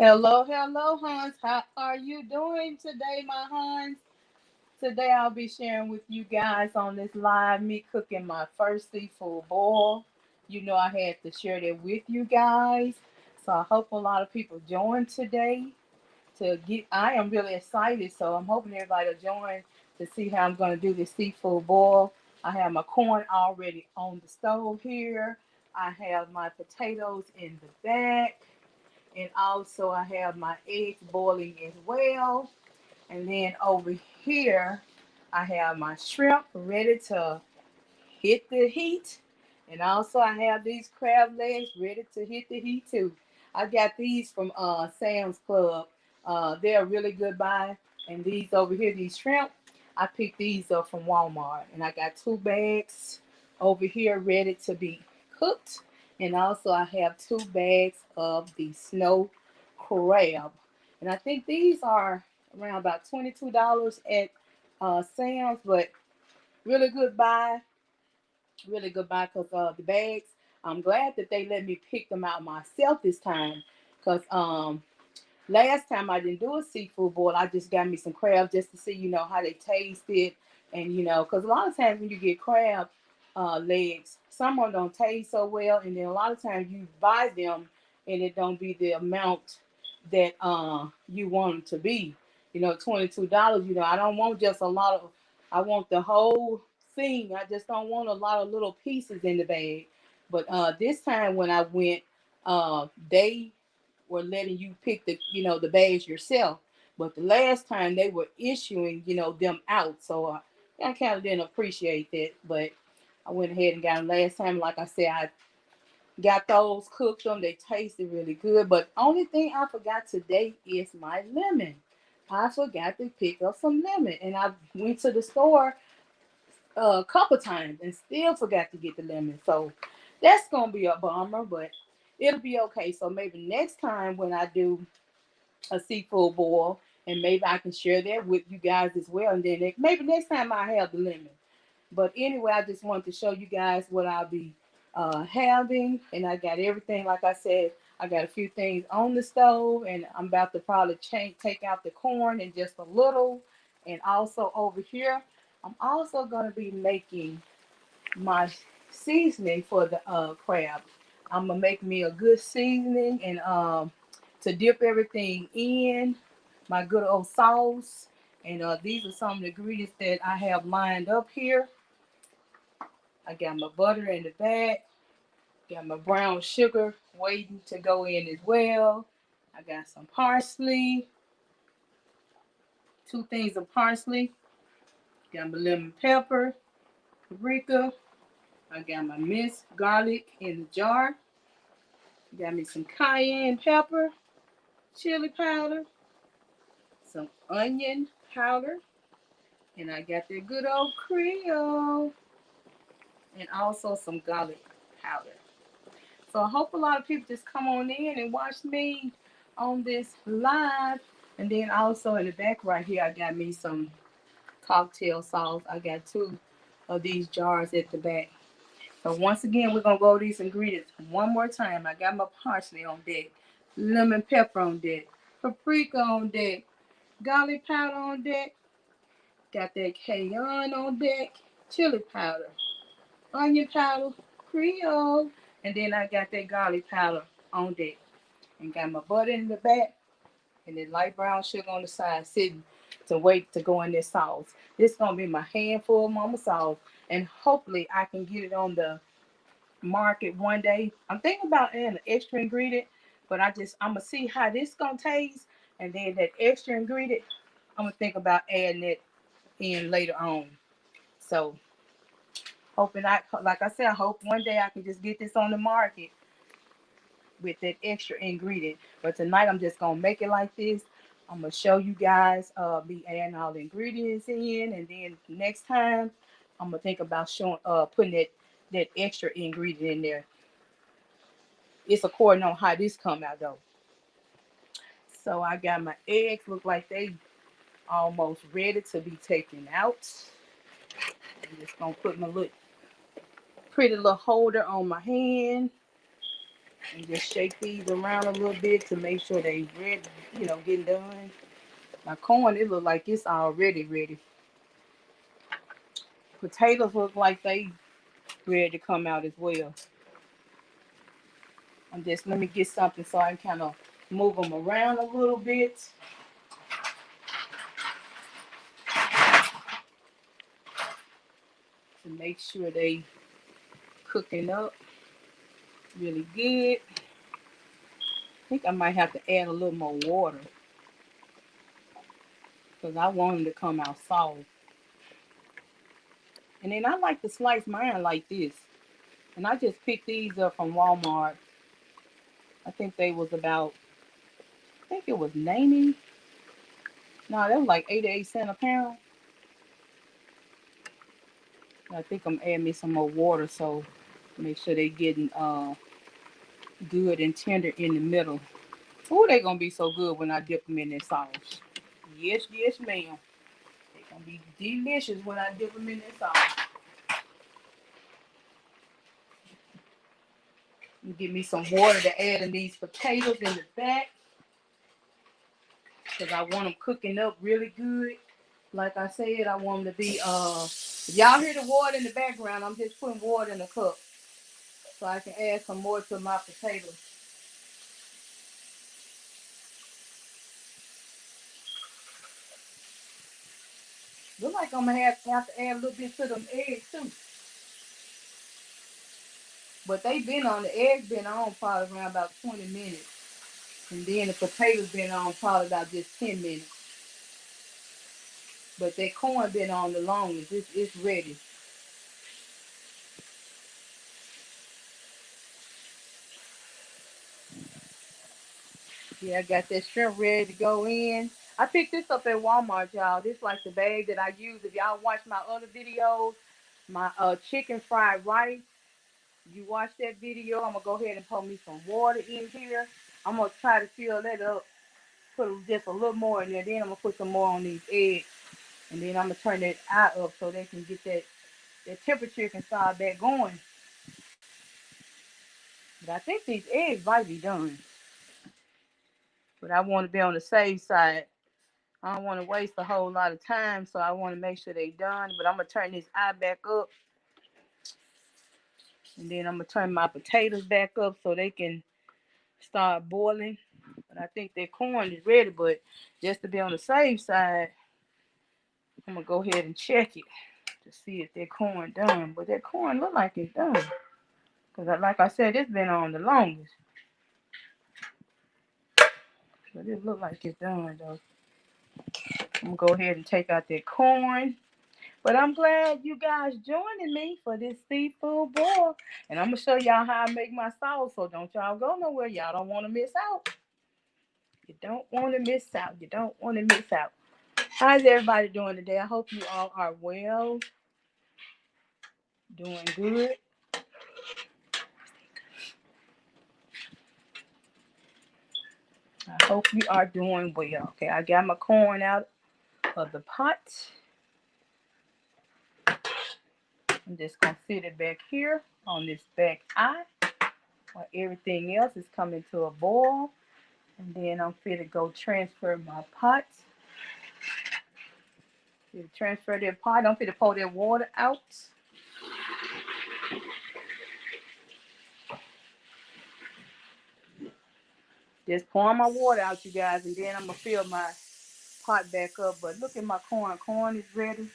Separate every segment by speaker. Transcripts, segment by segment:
Speaker 1: Hello, hello, Hans. How are you doing today, my Hans? Today I'll be sharing with you guys on this live me cooking my first seafood boil. You know I had to share that with you guys. So I hope a lot of people join today to get I am really excited, so I'm hoping everybody will join to see how I'm gonna do this seafood boil. I have my corn already on the stove here. I have my potatoes in the back. And also I have my eggs boiling as well. And then over here, I have my shrimp ready to hit the heat. And also I have these crab legs ready to hit the heat too. I got these from Sam's Club. They're a really good buy. And these over here, these shrimp, I picked these up from Walmart. And I got 2 bags over here ready to be cooked. And also I have 2 bags of the snow crab. And I think these are around about $22 at Sam's, but really good buy, really good buy because the bags. I'm glad that they let me pick them out myself this time because last time I didn't do a seafood boil. I just got me some crabs just to see how they tasted, and because a lot of times when you get crab legs, some of them don't taste so well, and then a lot of times you buy them and it don't be the amount that you want them to be. $22. I don't want just a lot of. I want the whole thing. I just don't want a lot of little pieces in the bag. But this time when I went, they were letting you pick the bags yourself. But the last time they were issuing them out, so I kind of didn't appreciate that. But I went ahead and got them last time. Like I said, I got those, cooked them. They tasted really good. But only thing I forgot today is my lemon. I forgot to pick up some lemon, and I went to the store a couple times and still forgot to get the lemon. So that's gonna be a bummer, but it'll be okay. So maybe next time when I do a seafood boil, and maybe I can share that with you guys as well. And then maybe next time I have the lemon. But anyway, I just wanted to show you guys what I'll be having, and I got everything. Like I said, I got a few things on the stove, and I'm about to probably take out the corn in just a little. And also over here, I'm also gonna be making my seasoning for the crab. I'm gonna make me a good seasoning and to dip everything in my good old sauce. And these are some of the ingredients that I have lined up here. I got my butter in the back. Got my brown sugar waiting to go in as well. I got some parsley, 2 things of parsley. Got my lemon pepper, paprika. I got my minced garlic in the jar. Got me some cayenne pepper, chili powder, some onion powder, and I got that good old Creole, and also some garlic powder. So I hope a lot of people just come on in and watch me on this live. And then also in the back right here, I got me some cocktail sauce. I got 2 of these jars at the back. So once again, we're gonna go over these ingredients one more time. I got my parsley on deck, lemon pepper on deck, paprika on deck, garlic powder on deck, got that cayenne on deck, chili powder, onion powder, Creole, and then I got that garlic powder on deck. And got my butter in the back and then light brown sugar on the side sitting to wait to go in this sauce. This is gonna be my handful of mama sauce, and hopefully I can get it on the market one day. I'm thinking about adding an extra ingredient, but I'm gonna see how this gonna taste, and then that extra ingredient I'm gonna think about adding it in later on. So hoping like I said, I hope one day I can just get this on the market with that extra ingredient. But tonight I'm just gonna make it like this. I'm gonna show you guys be adding all the ingredients in, and then next time I'm gonna think about showing putting that extra ingredient in there. It's according on how this come out though. So I got my eggs, look like they almost ready to be taken out. I'm just gonna put my little pretty little holder on my hand. And just shake these around a little bit to make sure they ready, getting done. My corn, it look like it's already ready. Potatoes look like they ready to come out as well. Let me get something so I can kind of move them around a little bit. To make sure they cooking up really good. I think I might have to add a little more water because I want them to come out soft. And then I like to slice mine like this. And I just picked these up from Walmart. I think they was about, I think it was 90. No, that was like 88 cents a pound. I think I'm adding me some more water so make sure they getting good and tender in the middle. Oh, they gonna be so good when I dip them in that sauce. Yes, yes, ma'am. They gonna be delicious when I dip them in that sauce. Give me some water to add in these potatoes in the back because I want them cooking up really good. Like I said, I want them to be if y'all hear the water in the background, I'm just putting water in a cup so I can add some more to my potatoes. Look like I'm gonna have to add a little bit to them eggs too. But the eggs been on probably around about 20 minutes. And then the potatoes been on probably about just 10 minutes. But that corn been on the longest. It's ready. Yeah, I got that shrimp ready to go in. I picked this up at Walmart, y'all. This like the bag that I use. If y'all watch my other videos, my chicken fried rice. You watch that video, I'm gonna go ahead and pour me some water in here. I'm gonna try to fill that up, put just a little more in there. Then I'm gonna put some more on these eggs, and then I'm gonna turn that eye up so they can get that temperature can start back going. But I think these eggs might be done. But I want to be on the safe side. I don't want to waste a whole lot of time, so I want to make sure they done. But I'm gonna turn this eye back up, and then I'm gonna turn my potatoes back up so they can start boiling. But I think that corn is ready. But just to be on the safe side, I'm gonna go ahead and check it to see if that corn done. But that corn look like it's done, cause like I said, it's been on the longest. But it look like it's done though. I'm gonna go ahead and take out that corn. But I'm glad you guys joining me for this seafood boil. And I'm gonna show y'all how I make my sauce. So don't y'all go nowhere. Y'all don't want to miss out. You don't want to miss out. You don't want to miss out. How's everybody doing today? I hope you all are well, doing good. I hope you are doing well. Okay, I got my corn out of the pot. I'm just gonna sit it back here on this back eye while everything else is coming to a boil. And then I'm fit to go transfer my pot. Transfer that pot. I'm fit to pour that water out. Just pouring my water out, you guys, and then I'm gonna fill my pot back up. But look at my corn. Corn is ready.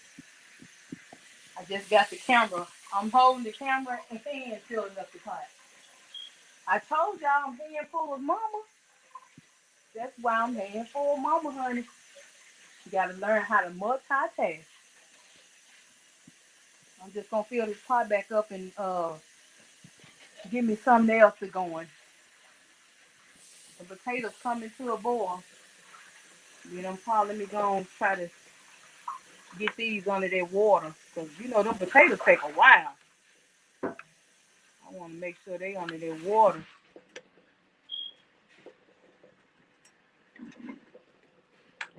Speaker 1: I just got the camera. I'm holding the camera and hand filling up the pot. I told y'all I'm hand full of mama. That's why I'm hand full of mama, honey. You gotta learn how to multitask. I'm just gonna fill this pot back up and give me something else to go in. The potatoes coming to a boil. Then I'm probably let me go and try to get these under their water. Because you know them potatoes take a while. I want to make sure they under their water.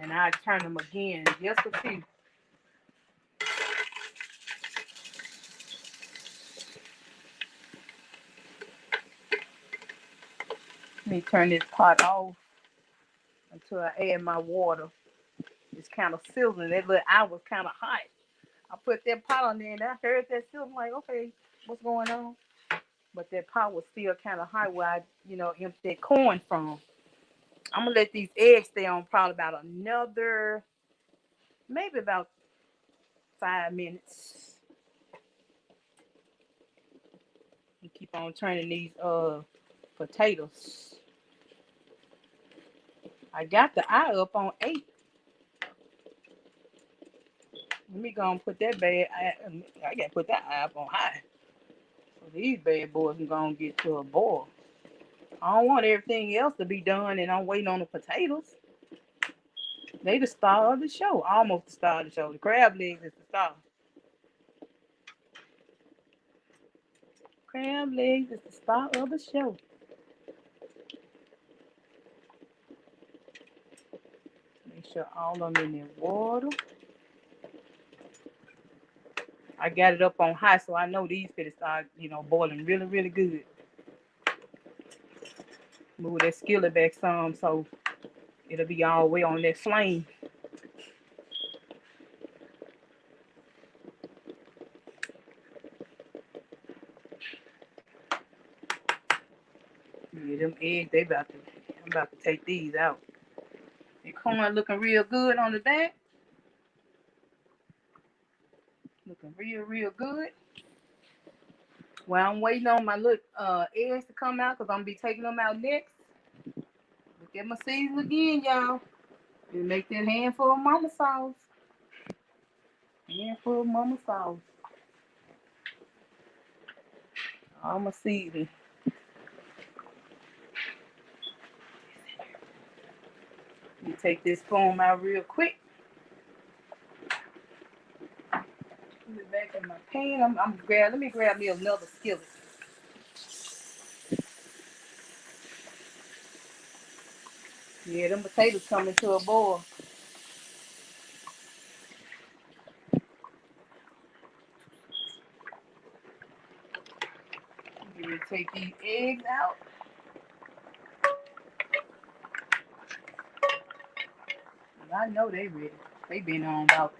Speaker 1: And I turn them again just a few. Let me turn this pot off until I add my water. It's kind of sizzling. That little eye was kind of hot. I put that pot on there and I heard that sizzling. Like, okay, what's going on? But that pot was still kind of hot where I, emptied that corn from. I'm gonna let these eggs stay on probably about another, maybe about 5 minutes. And keep on turning these potatoes. I got the eye up on 8. Let me go and put that I gotta put that eye up on high. So these bad boys are gonna get to a boil. I don't want everything else to be done and I'm waiting on the potatoes. They the star of the show. Almost the star of the show. The crab legs is the star. Crab legs is the star of the show. Make sure all of them in their water. I got it up on high, so I know these finna start, boiling really, really good. Move that skillet back some so it'll be all the way on that flame. Yeah, them eggs, I'm about to take these out. The corn looking real good on the back. Looking real, real good. Well, I'm waiting on my little eggs to come out because I'm going to be taking them out next. Look at my season again, y'all. And make that handful of mama sauce. Handful of mama sauce. All my seasoning. Let me take this foam out real quick. Put it back in my pan. Let me grab me another skillet. Yeah, them potatoes coming to a boil. I'm going to take these eggs out. I know they ready. They been on about,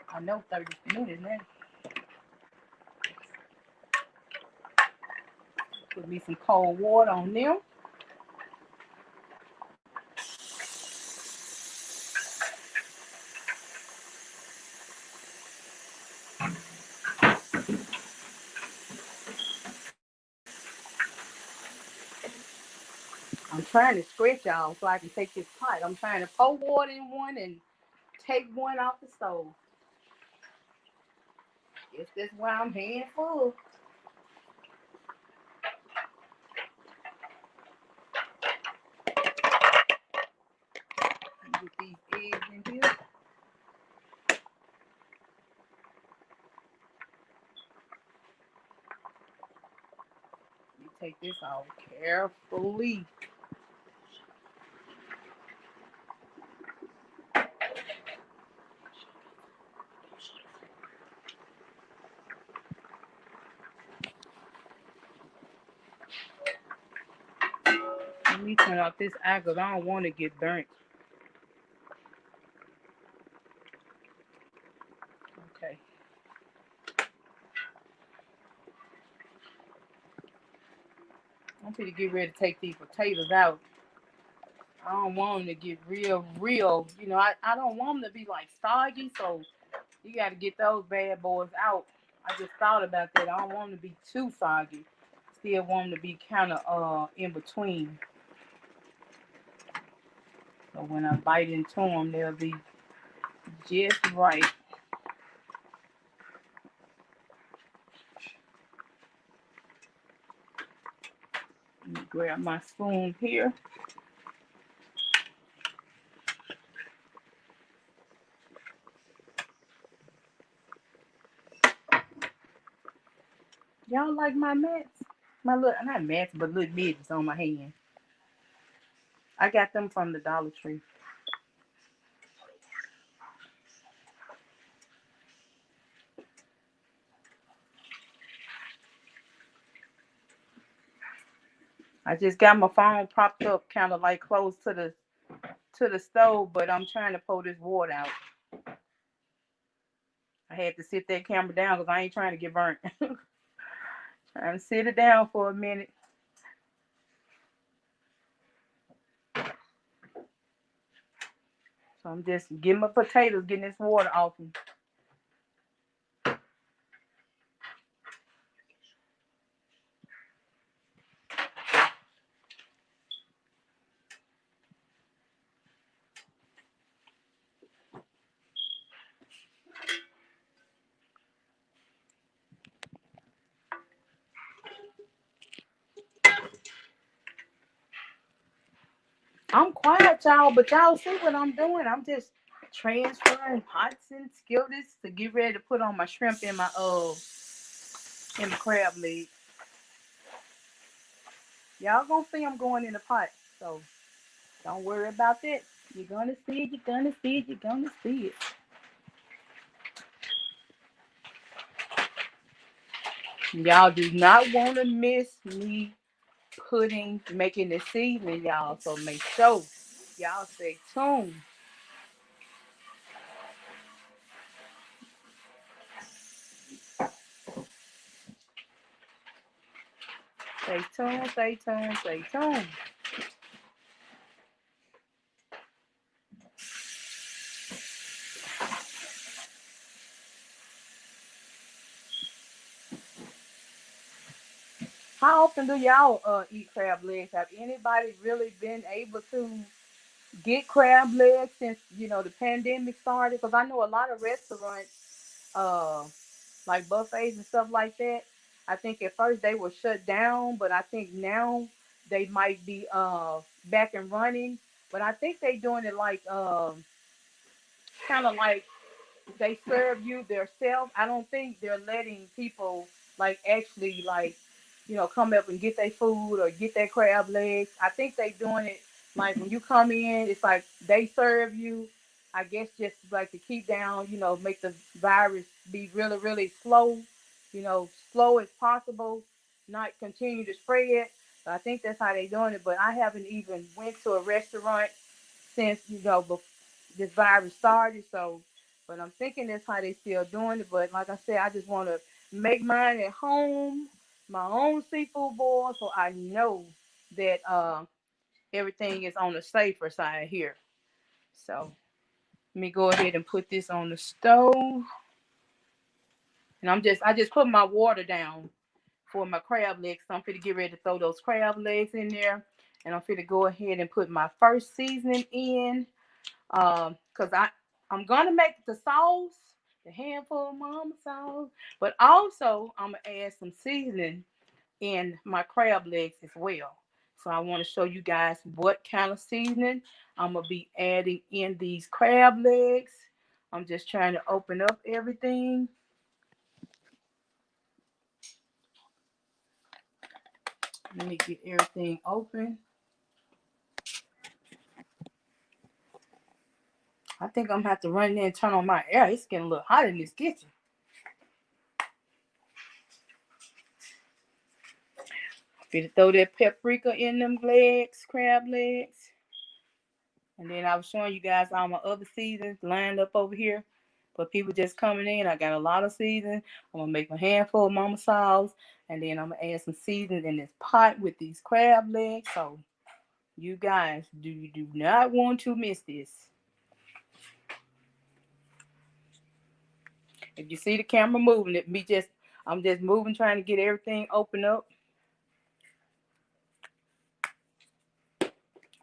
Speaker 1: 30 minutes now. Put me some cold water on them. I'm trying to stretch y'all so I can take this pot. I'm trying to pour water in one and take one off the stove. Guess that's why I'm hand full. Get these eggs in here. Let me take this off carefully. Let me turn off this eye because I don't want to get burnt. Okay. I'm going to get ready to take these potatoes out. I don't want them to get real. I don't want them to be like soggy, so you got to get those bad boys out. I just thought about that. I don't want them to be too soggy. Still want them to be kind of in between. So when I bite into them, they'll be just right. Let me grab my spoon here. Y'all like my mats? My little, not mats, but little midgets on my hand. I got them from the Dollar Tree. I just got my phone propped up kind of like close to the stove, but I'm trying to pour this water out. I had to sit that camera down because I ain't trying to get burnt. Trying to sit it down for a minute. So I'm just getting my potatoes, getting this water off them. I'm quiet, y'all, but y'all see what I'm doing. I'm just transferring pots and skillets to get ready to put on my shrimp in my crab leg. Y'all gonna see I'm going in the pot, so don't worry about that. You're gonna see it, you're gonna see it, you're gonna see it. Y'all do not want to miss me making the seasoning, y'all. So make sure y'all stay tuned. Stay tuned, stay tuned, stay tuned. How often do y'all eat crab legs? Have anybody really been able to get crab legs since the pandemic started? Because I know a lot of restaurants, like buffets and stuff like that. I think at first they were shut down, but I think now they might be back and running. But I think they doing it like kind of like they serve you themselves. I don't think they're letting people like actually like come up and get their food or get their crab legs. I think they doing it like when you come in, it's like they serve you. I guess just like to keep down, make the virus be really really slow, slow as possible, not continue to spread. So I think that's how they doing it. But I haven't even went to a restaurant since this virus started. So, but I'm thinking that's how they still doing it. But like I said, I just want to make mine at home, my own seafood boil, so I know that everything is on the safer side here. So let me go ahead and put this on the stove, and I just put my water down for my crab legs. So I'm finna get ready to throw those crab legs in there, and I'm finna go ahead and put my first seasoning in. Cause I'm gonna make the sauce, the handful of mama sauce, but also I'm gonna add some seasoning in my crab legs as well. So I want to show you guys what kind of seasoning I'm gonna be adding in these crab legs. I'm just trying to open up everything. Let me get everything open. I think I'm gonna have to run in there and turn on my air. It's getting a little hot in this kitchen. Gonna throw that paprika in them legs, crab legs. And then I was showing you guys all my other seasons lined up over here. For people just coming in, I got a lot of seasons. I'm gonna make a handful of mama sauce, and then I'm gonna add some seasons in this pot with these crab legs. So you guys do not want to miss this. If you see the camera moving, I'm just moving, trying to get everything open up.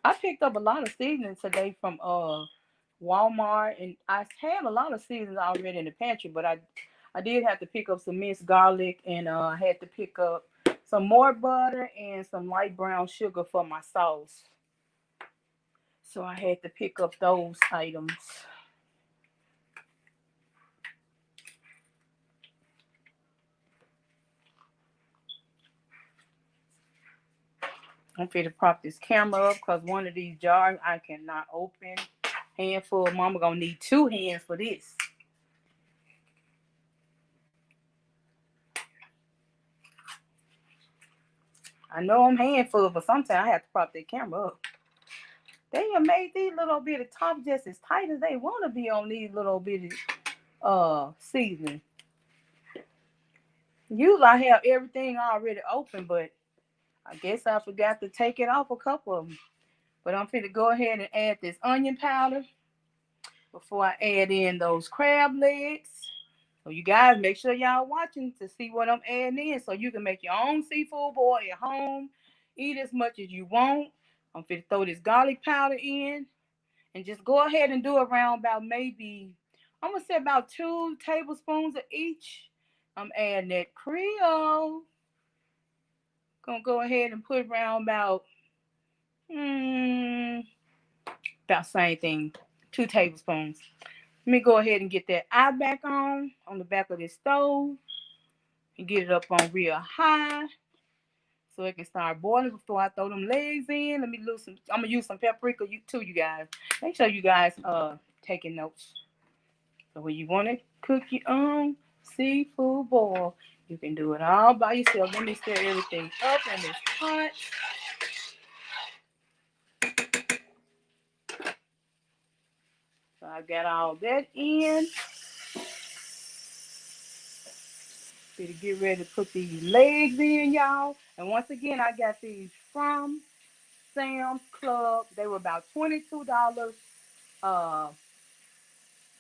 Speaker 1: I picked up a lot of seasonings today from Walmart, and I had a lot of seasonings already in the pantry, but I did have to pick up some minced garlic, and I had to pick up some more butter and some light brown sugar for my sauce. So I had to pick up those items. I'm going to prop this camera up because one of these jars I cannot open. Handful. Mama gonna need 2 hands for this. I know I'm handful, but sometimes I have to prop that camera up. They have made these little bitty tops just as tight as they want to be on these little bitty seasoning. Usually I have everything already open, but I guess I forgot to take it off a couple of them. But I'm finna go ahead and add this onion powder before I add in those crab legs. So you guys make sure y'all watching to see what I'm adding in so you can make your own seafood boil at home. Eat as much as you want. I'm finna throw this garlic powder in and just go ahead and do around about maybe, I'm gonna say about 2 tablespoons of each. I'm adding that Creole. Gonna go ahead and put around mm, about same thing, 2 tablespoons. Let me go ahead and get that eye back on the back of this stove and get it up on real high so it can start boiling before I throw them legs in. Let me lose some. I'm gonna use some paprika too, you guys. Make sure you guys taking notes. So when you want to cook your own seafood boil, you can do it all by yourself. Let me stir everything up in this pot. So I got all that in. To get ready to put these legs in, y'all. And once again, I got these from Sam's Club. They were about $22.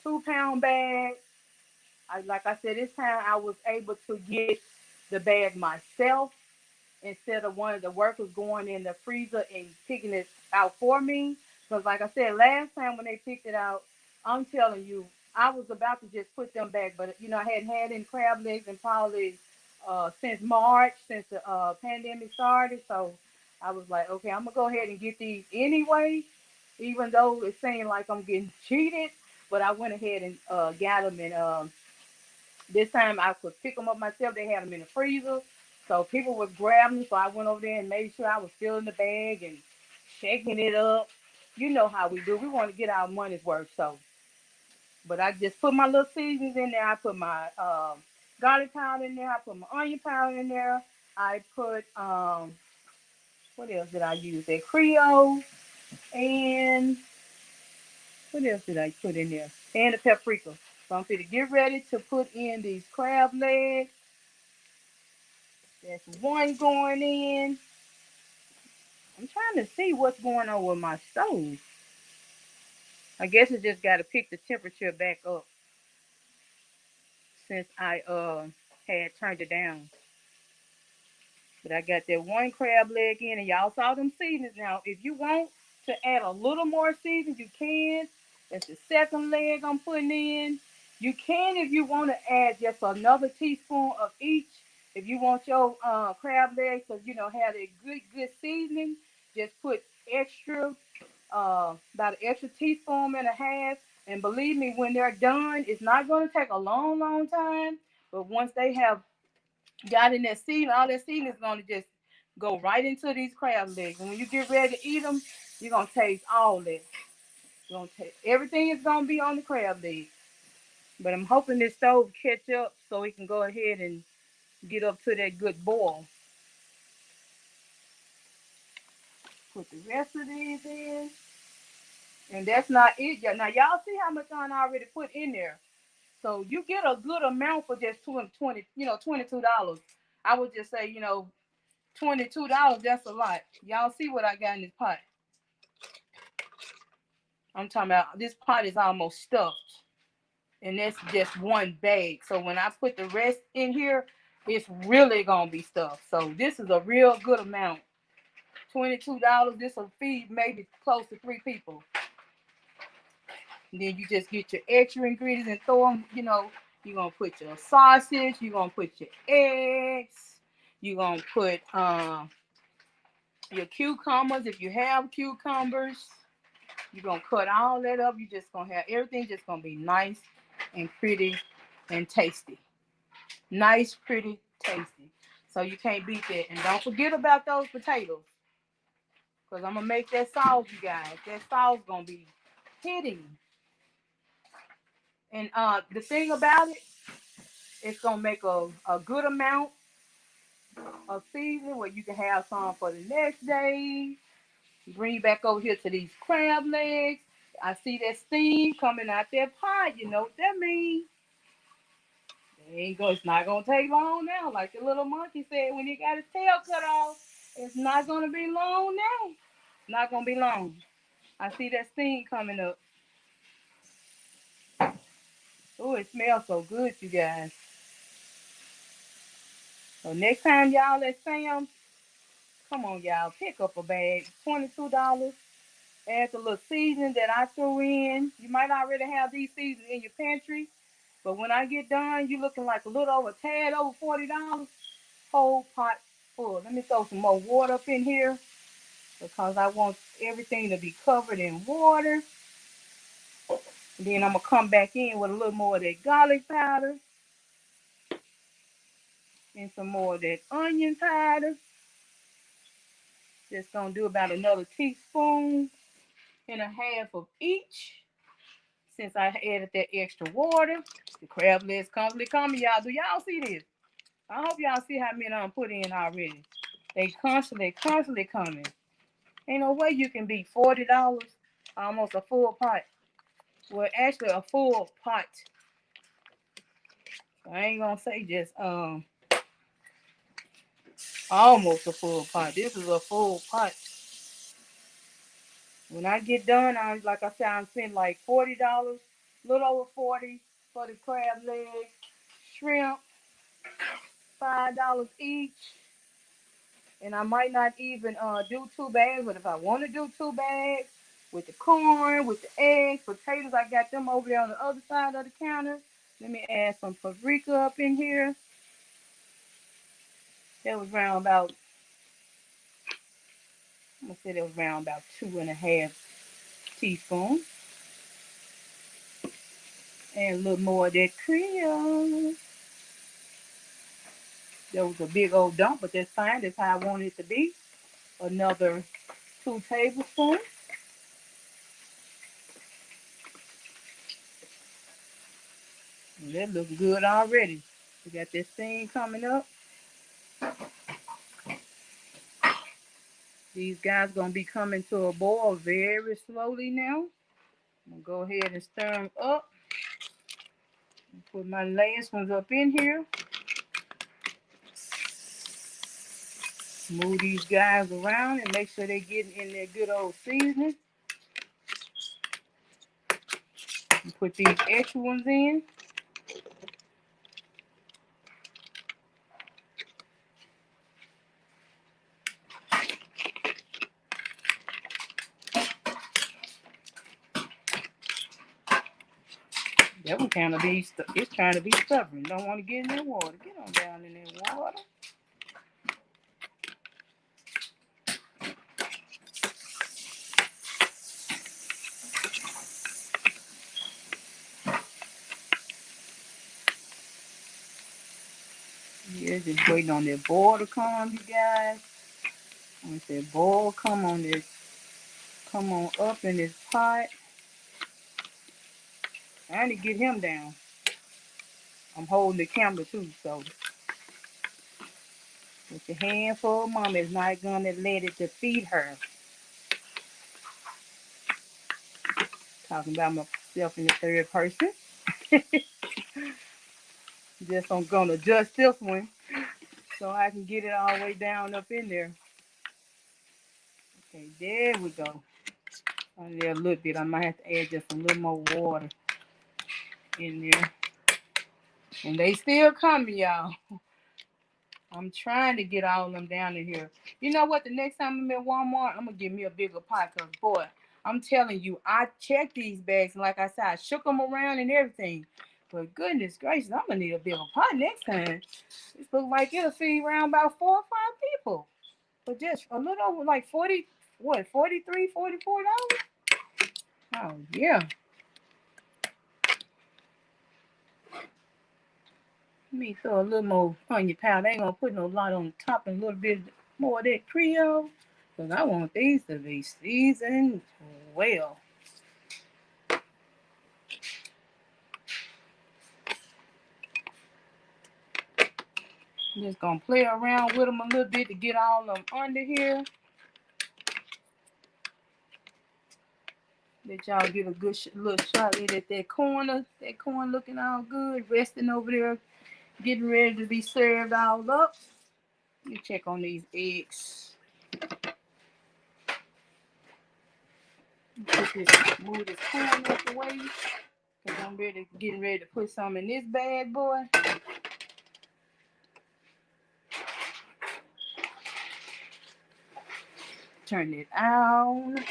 Speaker 1: 2 pound bag. Like I said, this time I was able to get the bag myself instead of one of the workers going in the freezer and picking it out for me. Because like I said, last time when they picked it out, I'm telling you, I was about to just put them back, but I hadn't had any crab legs and probably since March, since the pandemic started. So I was like, okay, I'm gonna go ahead and get these anyway, even though it seemed like I'm getting cheated. But I went ahead and got them, and this time I could pick them up myself. They had them in the freezer. So people was grabbing them. So I went over there and made sure I was filling the bag and shaking it up. You know how we do. We want to get our money's worth. So, but I just put my little seasonings in there. I put my garlic powder in there. I put my onion powder in there. I put, what else did I use? That Creole. And what else did I put in there? And the paprika. So I'm going to get ready to put in these crab legs. There's one going in. I'm trying to see what's going on with my stove. I guess it just got to pick the temperature back up since I had turned it down. But I got that one crab leg in, and y'all saw them seasonings. Now, if you want to add a little more seasoning, you can. That's the second leg I'm putting in. You can if you want to add just another teaspoon of each. If you want your crab legs to, have a good seasoning, just put extra, about an extra teaspoon and a half. And believe me, when they're done, it's not going to take a long time. But once they have got in that seasoning, all that seasoning is going to just go right into these crab legs. And when you get ready to eat them, you're going to taste all that. You're gonna taste, everything is going to be on the crab legs. But I'm hoping this stove catch up so we can go ahead and get up to that good boil. Put the rest of these in. And that's not it yet. Now, y'all see how much I already put in there. So you get a good amount for just $22. I would just say, $22, that's a lot. Y'all see what I got in this pot. I'm talking about this pot is almost stuffed. And that's just one bag. So when I put the rest in here, it's really gonna be stuffed. So this is a real good amount. $22. This will feed maybe close to 3 people. And then you just get your extra ingredients and throw them, you're gonna put your sausage, you're gonna put your eggs, you're gonna put your cucumbers if you have cucumbers. You're gonna cut all that up. You're just gonna have everything just gonna be nice and pretty and tasty. Nice, pretty, tasty. So you can't beat that. And don't forget about those potatoes. Because I'm gonna make that sauce, you guys. That sauce gonna be hitting. And the thing about it, it's gonna make a good amount a season where you can have some for the next day. Bring you back over here to these crab legs. I see that steam coming out that pot. You know what that means? It's not gonna take long now. Like the little monkey said when he got his tail cut off. It's not gonna be long now. Not gonna be long. I see that steam coming up. Oh, it smells so good, you guys. So next time y'all at Sam's, come on y'all, pick up a bag. $22. Add the little seasoning that I threw in. You might already have these seasonings in your pantry. But when I get done, you looking like a little over, tad over $40. Whole pot full. Let me throw some more water up in here because I want everything to be covered in water. And then I'm going to come back in with a little more of that garlic powder and some more of that onion powder. Just going to do about another teaspoon and a half of each since I added that extra water. The crab legs constantly coming, y'all. Do y'all see this? I hope y'all see how many I'm put in already. They constantly coming. Ain't no way you can beat $40, almost a full pot. Well, actually a full pot. I ain't gonna say just almost a full pot. This is a full pot. When I get done, like I said, I'm spending like $40, a little over 40 for the crab legs, shrimp, $5 each. And I might not even do two bags, but if I want to do two bags with the corn, with the eggs, potatoes, I got them over there on the other side of the counter. Let me add some paprika up in here. That was around about, I'm gonna say that was around about 2.5 teaspoons. And a little more of that Creole. That was a big old dump, but that's fine. That's how I want it to be. Another 2 tablespoons. And that looks good already. We got this thing coming up. These guys gonna be coming to a boil very slowly now. I'm gonna go ahead and stir them up. Put my last ones up in here. Move these guys around and make sure they're getting in their good old seasoning. And put these extra ones in. That one kind of be, it's trying to be stubborn. Don't want to get in that water. Get on down in that water. Yeah, just waiting on that boil to come, you guys. Once that boil come on up in this pot. I need to get him down. I'm holding the camera too, so with your hand full, mom is not gonna let it defeat her. Talking about myself in the third person. Just I'm gonna adjust this one so I can get it all the way down up in there. Okay, there we go. Only a little bit. I might have to add just a little more water in there. And they still coming, y'all. I'm trying to get all of them down in here. You know what? The next time I'm at Walmart, I'm going to get me a bigger pot. Because, boy, I'm telling you, I checked these bags. And like I said, I shook them around and everything. But goodness gracious, I'm going to need a bigger pot next time. This looks like it'll feed around about 4 or 5 people. But just a little over like 40, what, $43, $44? Oh, yeah. Let me throw a little more onion powder. I ain't gonna put no lot on the top and a little bit more of that Creole. Because I want these to be seasoned well. Just gonna play around with them a little bit to get all of them under here. Let y'all get a good little shot at that corner. That corn looking all good, resting over there, getting ready to be served all up. Let me check on these eggs. Move this corn out the way, because I'm getting ready to put some in this bag, boy. Turn it on.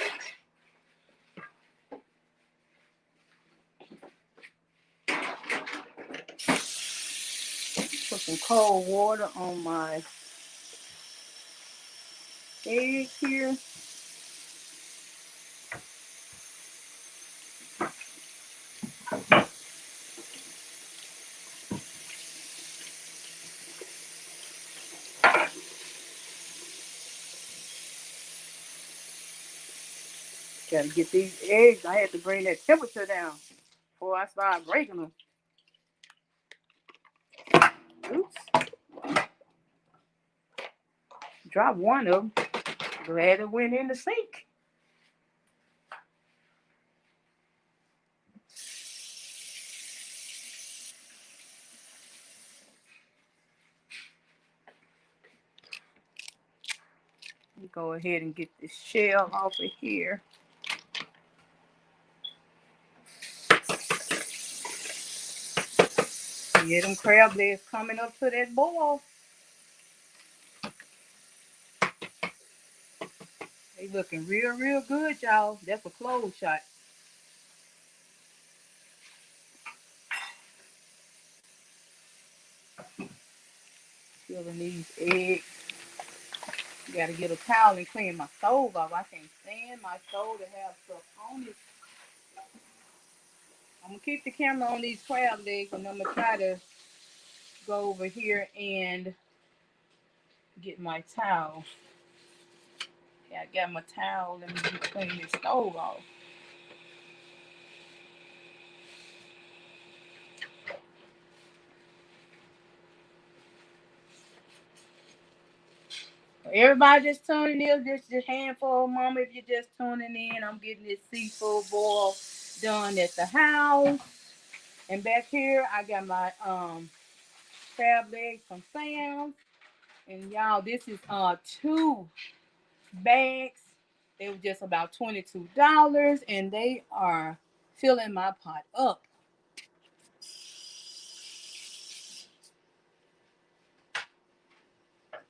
Speaker 1: Put some cold water on my eggs here. Gotta get these eggs. I had to bring that temperature down before I start breaking them. Oops. Drop one of them. Glad it went in the sink. Go ahead and get this shell off of here. Yeah, them crab legs coming up to that boil. They looking real good, y'all. That's a close shot. Filling these eggs. Gotta get a towel and clean my stove off. I can't stand my stove to have stuff on it. I'm gonna keep the camera on these crab legs, and I'm gonna try to go over here and get my towel. Yeah, I got my towel. Let me clean this stove off. Everybody just tuning in, just a handful, mama. If you're just tuning in, I'm getting this seafood boil done at the house. And back here, I got my crab legs from Sam's. And y'all, this is 2 bags. They were just about $22, and they are filling my pot up.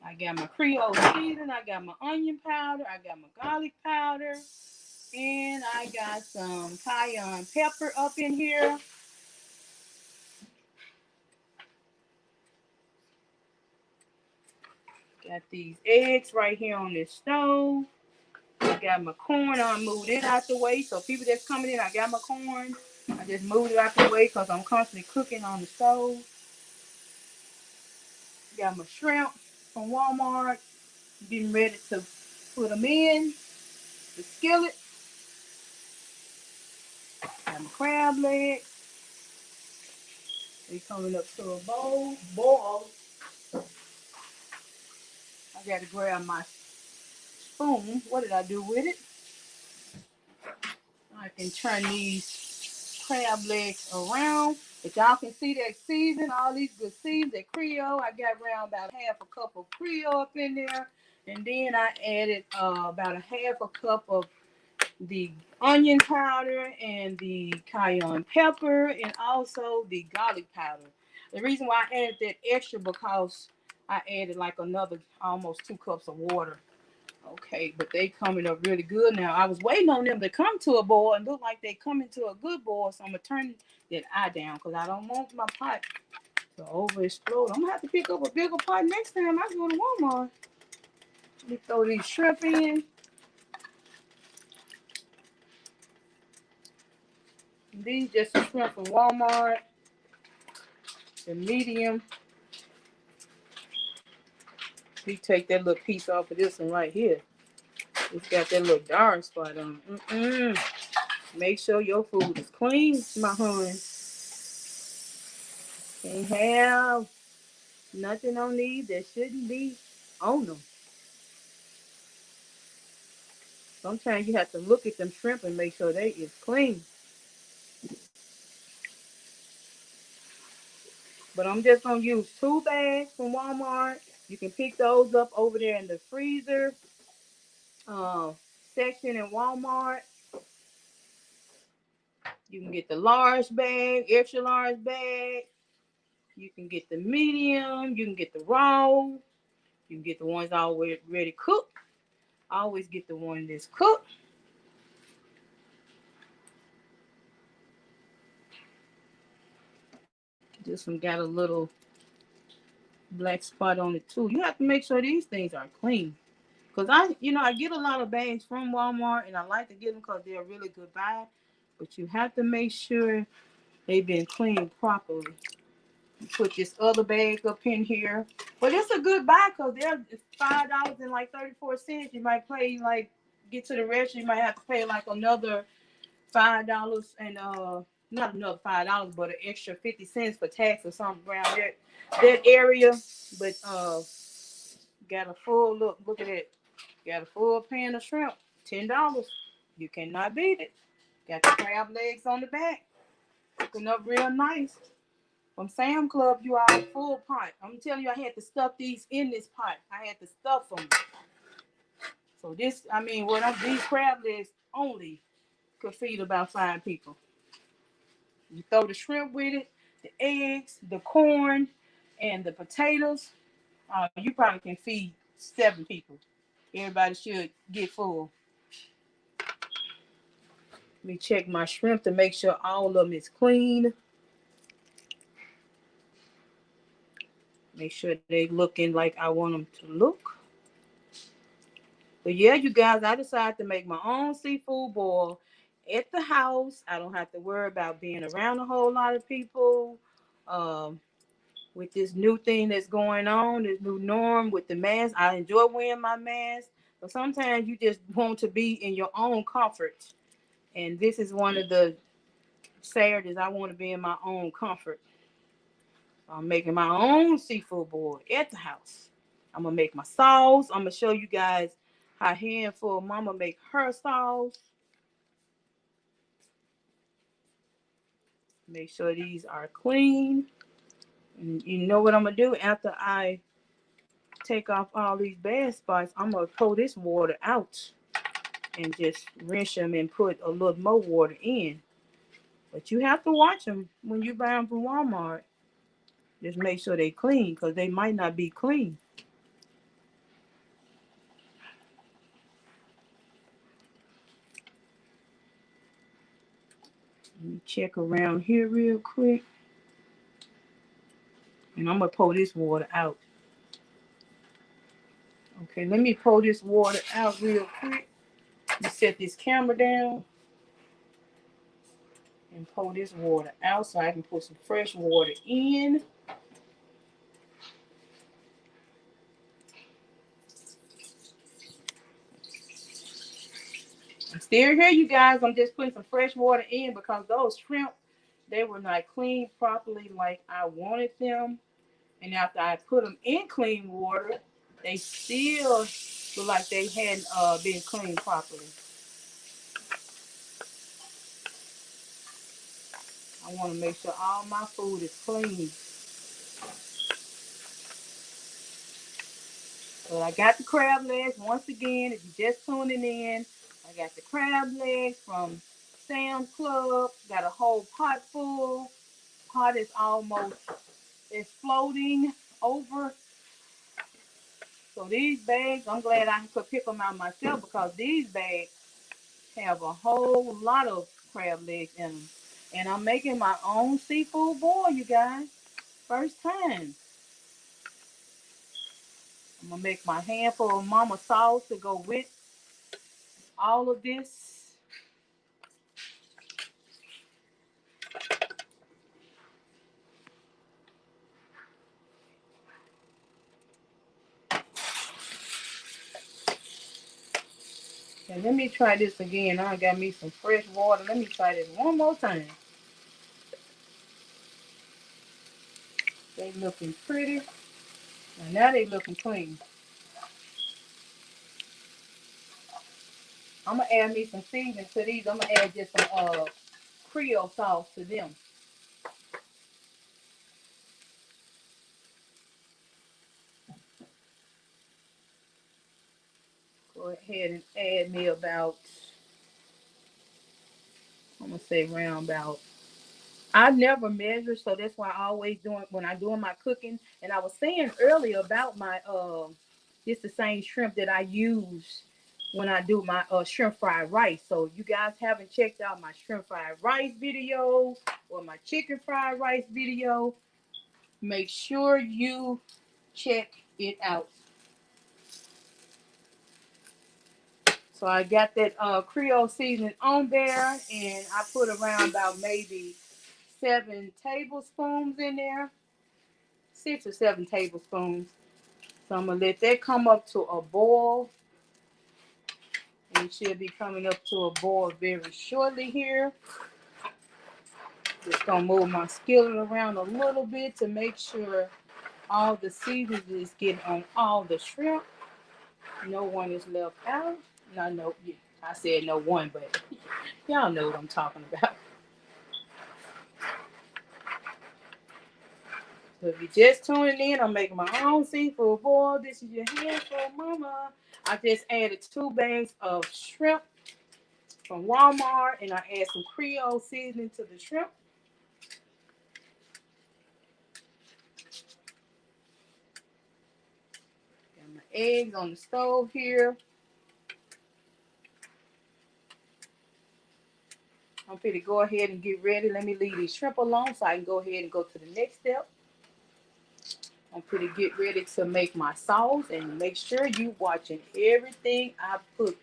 Speaker 1: I got my Creole seasoning, I got my onion powder, I got my garlic powder, and I got some cayenne pepper up in here. Got these eggs right here on this stove. I got my corn. I moved it out the way. So people that's coming in, I got my corn. I just moved it out the way because I'm constantly cooking on the stove. Got my shrimp from Walmart. Getting ready to put them in the skillet. Got my crab legs. They coming up to a boil. I got to grab my spoon. What did I do with it? I can turn these crab legs around. If y'all can see that season, all these good seasons, that Creole, I got around about half a cup of Creole up in there. And then I added about a half a cup of the onion powder and the cayenne pepper and also the garlic powder. The reason why I added that extra because I added like another almost 2 cups of water. Okay, but they coming up really good now. I was waiting on them to come to a boil and look like they coming to a good boil, so I'm gonna turn that eye down because I don't want my pot to over explode. I'm gonna have to pick up a bigger pot next time I go to Walmart. Let me throw these shrimp in. These just some shrimp from Walmart. The medium. We take that little piece off of this one right here. It's got that little dark spot on it. Make sure your food is clean, my honey. Can't have Nothing on these that shouldn't be on them. Sometimes you have to look at them shrimp and make sure they is clean. But I'm just gonna use 2 bags from Walmart. You can pick those up over there in the freezer uh, section in Walmart. You can get the large bag, extra large bag. You can get the medium. You can get the raw. You can get the ones already cooked. I always get the one that's cooked. This one got a little black spot on it too. You have to make sure these things are clean. Cause I get a lot of bags from Walmart, and I like to get them because they're a really good buy. But you have to make sure they've been cleaned properly. Put this other bag up in here, but it's a good buy because they're $5 and like 34 cents. You might pay like get to the restaurant, you might have to pay like another $5 and not another $5, but an extra 50 cents for tax or something around that area. But got a full look at it. Got a full pan of shrimp, $10. You cannot beat it. Got the crab legs on the back, cooking up real nice. From Sam Club, you are a full pot. I'm telling you, I had to stuff these in this pot. I had to stuff them. So this, these crab legs only could feed about 5 people. You throw the shrimp with it, the eggs, the corn, and the potatoes. You probably can feed 7 people. Everybody should get full. Let me check my shrimp to make sure all of them is clean. Make sure they looking like I want them to look. But yeah, you guys, I decided to make my own seafood boil at the house. I don't have to worry about being around a whole lot of people. Um, with this new thing that's going on, this new norm with the mask, I enjoy wearing my mask. But sometimes you just want to be in your own comfort. And this is one of the Saturdays I want to be in my own comfort. I'm making my own seafood boil at the house. I'm gonna make my sauce. I'm gonna show you guys how handful mama make her sauce. Make sure these are clean. And you know what I'm gonna do after I take off all these bad spots? I'm gonna pour this water out and just rinse them and put a little more water in. But you have to watch them when you buy them from Walmart. Just make sure they clean because they might not be clean. Let me check around here real quick. And I'm going to pour this water out. Okay, let me pour this water out real quick. Let me set this camera down and pour this water out so I can put some fresh water in. I'm still here, you guys. I'm just putting some fresh water in because those shrimp, they were not cleaned properly like I wanted them. And after I put them in clean water, they still look like they hadn't been cleaned properly. I want to make sure all my food is clean. So I got the crab legs. Once again, if you're just tuning in, I got the crab legs from Sam's Club. Got a whole pot full. Pot is almost it's floating over. So these bags, I'm glad I could pick them out myself because these bags have a whole lot of crab legs in them. And I'm making my own seafood boil, you guys. First time. I'm going to make my handful of mama sauce to go with all of this. And let me try this again. I got me some fresh water. Let me try this one more time. They looking pretty. And now they looking clean. I'm gonna add me some seasoning to these. I'm gonna add just some Creole sauce to them. Go ahead and add me about, I'm gonna say around about, I never measure, so that's why I always doing when I doing my cooking. And I was saying earlier about my it's the same shrimp that I use when I do my shrimp fried rice. So you guys haven't checked out my shrimp fried rice video or my chicken fried rice video, make sure you check it out. So I got that Creole seasoning on there, and I put around about maybe 7 tablespoons in there, 6 or 7 tablespoons. So I'm gonna let that come up to a boil, and it should be coming up to a boil very shortly here. Just gonna move my skillet around a little bit to make sure all the seasoning is getting on all the shrimp. No one is left out. No, I said no one, but y'all know what I'm talking about. So if you're just tuning in, I'm making my own seafood boil. This is your handful, mama. I just added 2 bags of shrimp from Walmart, and I add some Creole seasoning to the shrimp. Got my eggs on the stove here. I'm going to go ahead and get ready. Let me leave these shrimp alone so I can go ahead and go to the next step. I'm going to get ready to make my sauce, and make sure you watching everything I put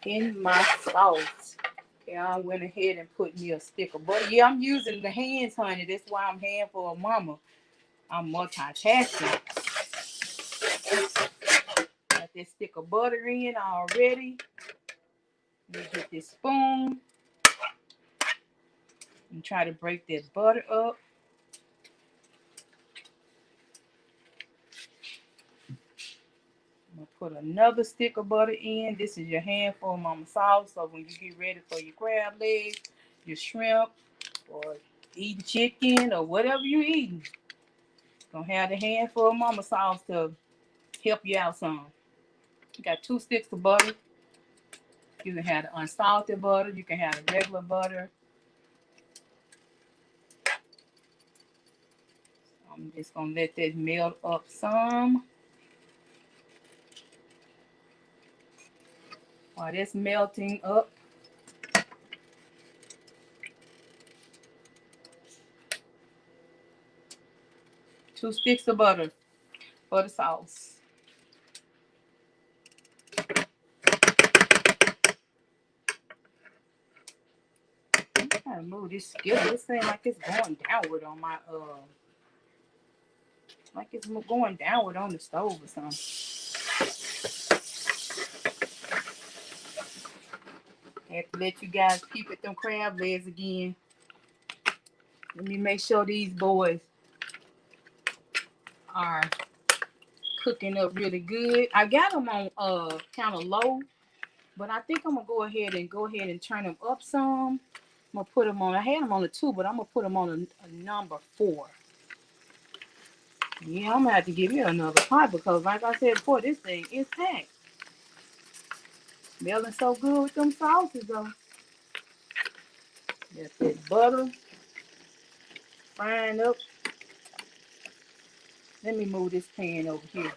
Speaker 1: in my sauce. Okay, I went ahead and put me a stick of butter. Yeah, I'm using the hands, honey. That's why I'm handful of mama. I'm multitasking. Got this stick of butter in already. Let me get this spoon and try to break that butter up. I'm gonna put another stick of butter in. This is your handful of mama sauce. So when you get ready for your crab legs, your shrimp, or eating chicken, or whatever you eating, gonna have the handful of mama sauce to help you out some. You got 2 sticks of butter. You can have the unsalted butter. You can have the regular butter. I'm just gonna let that melt up some. While that's melting up, 2 sticks of butter for the sauce. I'm trying to move this skillet. It seems like it's going downward on my like it's going downward on the stove or something. I have to let you guys peep at them crab legs again. Let me make sure these boys are cooking up really good. I got them on kind of low, but I think I'm gonna go ahead and turn them up some. I'm gonna put them on. I had them on a 2, but I'm gonna put them on a number 4. Yeah, I'm gonna have to give you another pot because, like I said before, this thing is packed. Smelling so good with them sauces though. Got that butter frying up. Let me move this pan over here.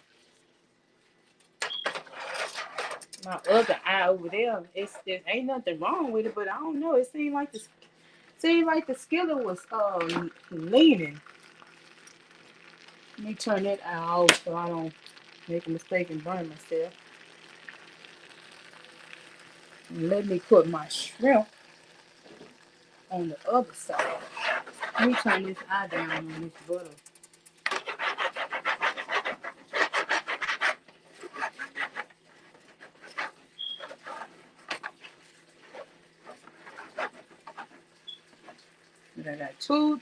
Speaker 1: My other eye over there, there ain't nothing wrong with it, but I don't know. It seemed like the skillet was leaning. Let me turn that eye off so I don't make a mistake and burn myself. And let me put my shrimp on the other side. Let me turn this eye down on this butter. And I got 2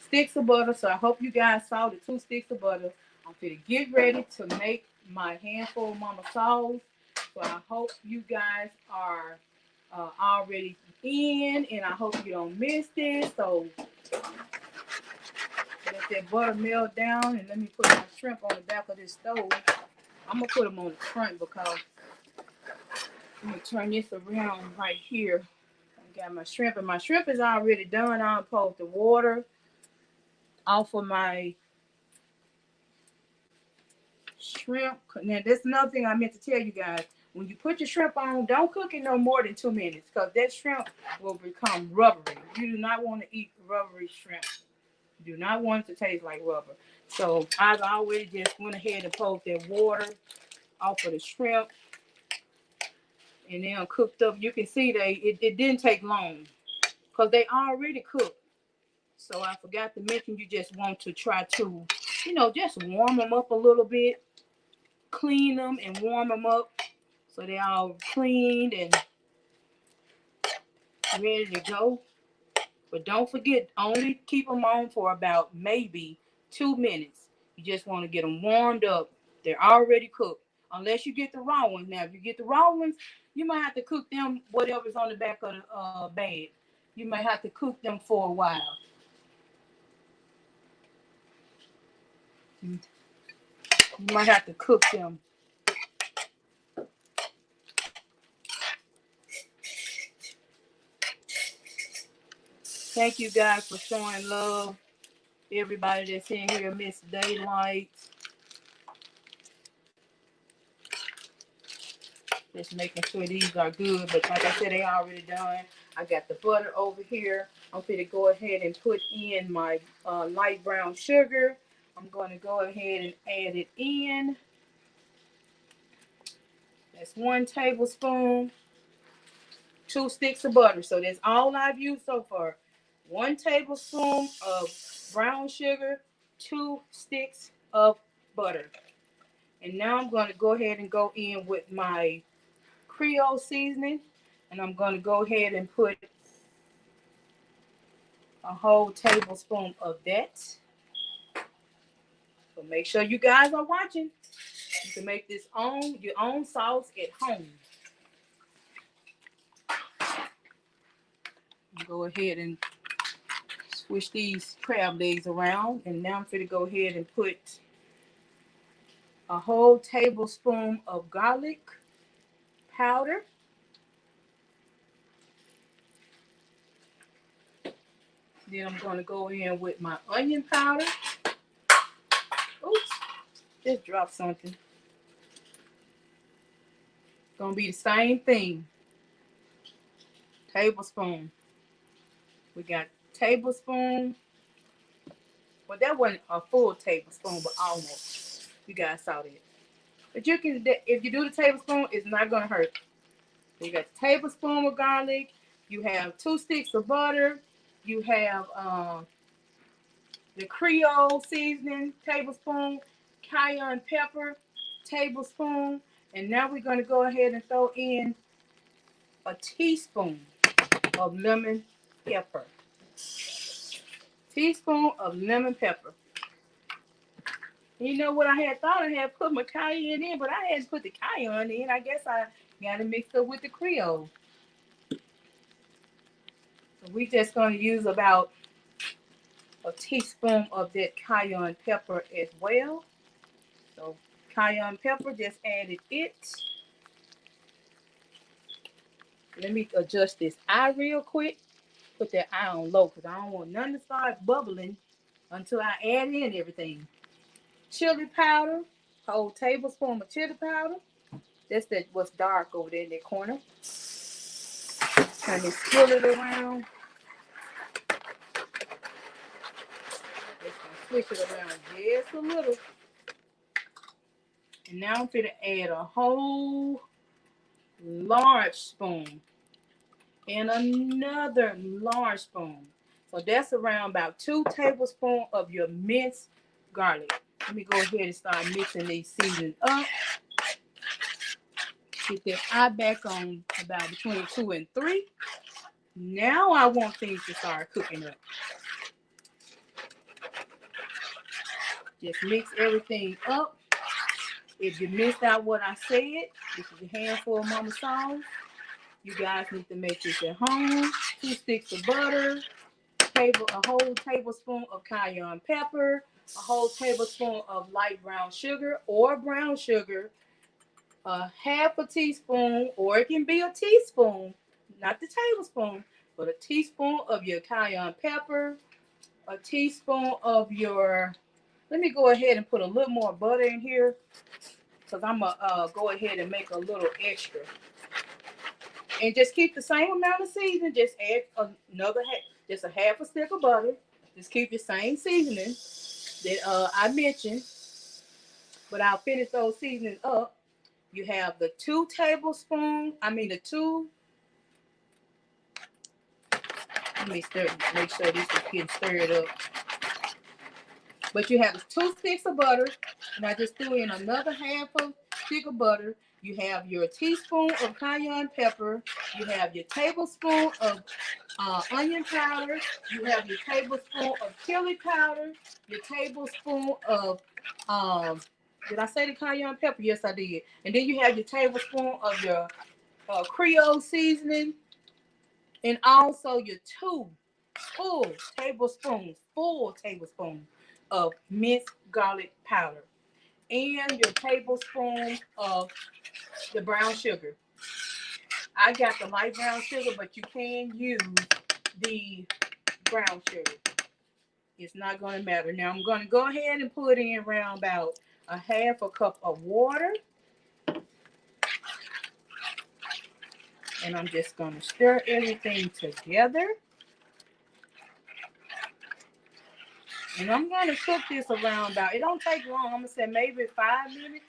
Speaker 1: sticks of butter, so I hope you guys saw the 2 sticks of butter. I'm going to get ready to make my handful of mama sauce. So I hope you guys are already in, and I hope you don't miss this. So let that butter melt down, and let me put my shrimp on the back of this stove. I'm going to put them on the front because I'm going to turn this around right here. I got my shrimp, and my shrimp is already done. I'll pull the water off of my shrimp. Now, that's another thing I meant to tell you guys. When you put your shrimp on, don't cook it no more than 2 minutes because that shrimp will become rubbery. You do not want to eat rubbery shrimp. You do not want it to taste like rubber. So I've already just went ahead and pulled that water off of the shrimp, and then cooked up. You can see it didn't take long because they already cooked. So I forgot to mention, you just want to try to, just warm them up a little bit. Clean them and warm them up so they're all cleaned and ready to go. But don't forget, only keep them on for about maybe 2 minutes. You just want to get them warmed up. They're already cooked. Unless you get the raw ones. Now, if you get the raw ones, you might have to cook them whatever's on the back of the bag. You might have to cook them for a while. You might have to cook them. Thank you guys for showing love. Everybody that's in here, Miss Daylight. Just making sure these are good. But like I said, they already done. I got the butter over here. I'm going to go ahead and put in my light brown sugar. I'm going to go ahead and add it in. That's 1 tablespoon. 2 sticks of butter. So that's all I've used so far. 1 tablespoon of brown sugar. 2 sticks of butter. And now I'm going to go ahead and go in with my Creole seasoning, and I'm going to go ahead and put a whole tablespoon of that. So make sure you guys are watching. You can make this your own sauce at home. Go ahead and switch these crab legs around, and now I'm going to go ahead and put a whole tablespoon of garlic powder. Then I'm going to go in with my onion powder. Oops, just dropped something. Gonna be the same thing. Tablespoon. We got tablespoon. Well, that wasn't a full tablespoon, but almost. You guys saw that. But you can, if you do the tablespoon, it's not gonna hurt. So you got the tablespoon of garlic. You have 2 sticks of butter. You have the Creole seasoning tablespoon, cayenne pepper tablespoon, and now we're gonna go ahead and throw in a teaspoon of lemon pepper. Teaspoon of lemon pepper. You know what, I had thought I had put my cayenne in, but I hadn't put the cayenne in. I guess I got it mixed up with the Creole. So we just going to use about a teaspoon of that cayenne pepper as well. So cayenne pepper, just added it. Let me adjust this eye real quick. Put that eye on low because I don't want nothing to start bubbling until I add in everything. Chili powder, whole tablespoon of chili powder. That's what's dark over there in that corner. Turn this skillet around. Just gonna switch it around just a little. And now I'm going to add a whole large spoon and another large spoon. So that's around about 2 tablespoons of your minced garlic. Let me go ahead and start mixing these seasonings up. Get that eye back on about between 2 and 3. Now I want things to start cooking up. Just mix everything up. If you missed out what I said, this is a handful of mama sauce. You guys need to make this at home. 2 sticks of butter, a whole tablespoon of cayenne pepper, a whole tablespoon of light brown sugar or brown sugar, a half a teaspoon, or it can be a teaspoon, not the tablespoon, but a teaspoon of your cayenne pepper, a teaspoon of your, let me go ahead and put a little more butter in here because I'm going to go ahead and make a little extra. And just keep the same amount of seasoning. Just add another just a half a stick of butter. Just keep the same seasoning that I mentioned. But I'll finish those seasonings up. You have the 2 tablespoons. Let me make sure this is getting stirred up. But you have the 2 sticks of butter. And I just threw in another half a stick of butter. You have your teaspoon of cayenne pepper. You have your tablespoon of onion powder. You have your tablespoon of chili powder. Your tablespoon of, did I say the cayenne pepper? Yes, I did. And then you have your tablespoon of your Creole seasoning. And also your 2 full tablespoons of minced garlic powder. And your tablespoon of the brown sugar. I got the light brown sugar, but you can use the brown sugar. It's not going to matter. Now I'm going to go ahead and put in around about a half a cup of water. And I'm just going to stir everything together. And I'm going to cook this around about, it don't take long. I'm going to say maybe 5 minutes.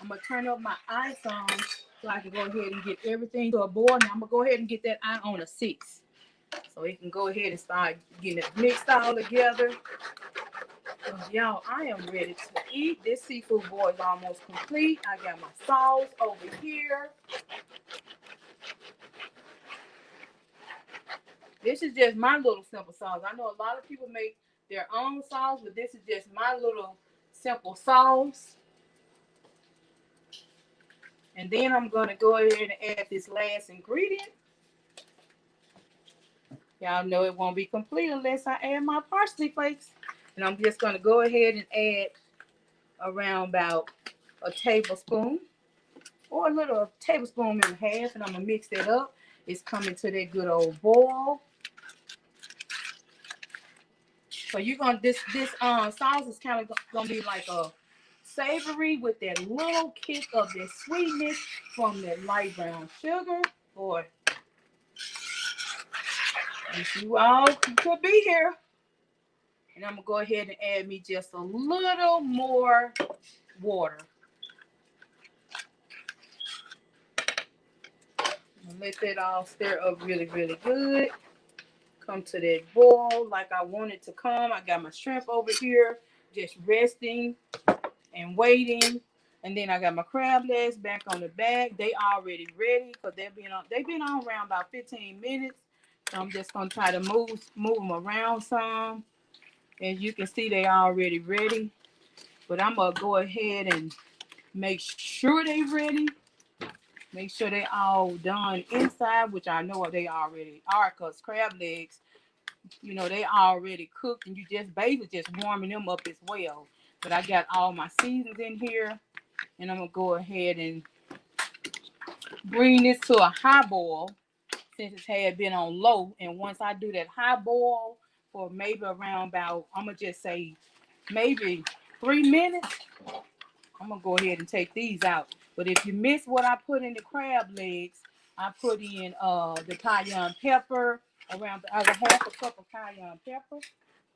Speaker 1: I'm going to turn up my ice on so I can go ahead and get everything to a boil. Now I'm going to go ahead and get that eye on a 6. So it can go ahead and start getting it mixed all together. Y'all, I am ready to eat. This seafood boil is almost complete. I got my sauce over here. This is just my little simple sauce. I know a lot of people make their own sauce, but this is just my little simple sauce. And then I'm going to go ahead and add this last ingredient. Y'all know it won't be complete unless I add my parsley flakes. And I'm just going to go ahead and add around about a tablespoon or a tablespoon and a half. And I'm going to mix that up. It's coming to that good old boil. So you're going to, this sauce is kind of going to be like a savory with that little kick of that sweetness from that light brown sugar. Boy, if you all could be here. And I'm going to go ahead and add me just a little more water. Let that all stir up really, really good. Come to that boil like I want it to come. I got my shrimp over here just resting and waiting. And then I got my crab legs back on the back. They already ready because they've been on around about 15 minutes. So I'm just going to try to move them around some. As you can see, they already ready. But I'm going to go ahead and make sure they ready. Make sure they all done inside, which I know they already are because crab legs, they already cooked and you just basically just warming them up as well. But I got all my seasons in here and I'm going to go ahead and bring this to a high boil since it had been on low. And once I do that high boil for maybe around about, I'm going to just say maybe 3 minutes, I'm going to go ahead and take these out. But if you miss what I put in the crab legs, I put in the cayenne pepper, around a half a cup of cayenne pepper.